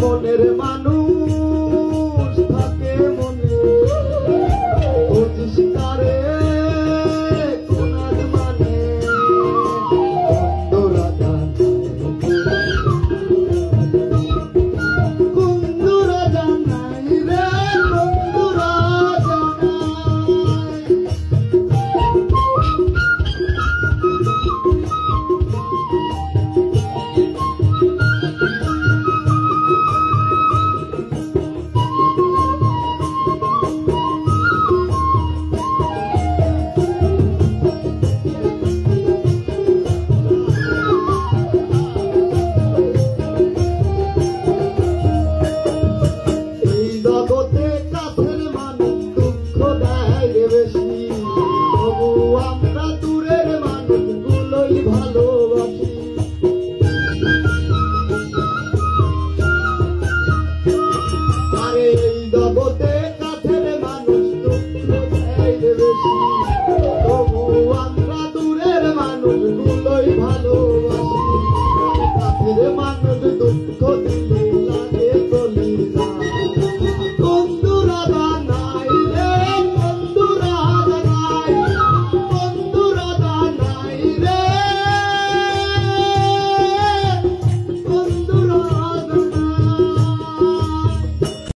মনের মানুষ থাকে মনে বুঝিস তারে কোন আজ মানে বন্ধুরা জানাই রে বন্ধুরা আমরা দূরের মানুষগুলোই ভালোবাসি আরে এই জগতে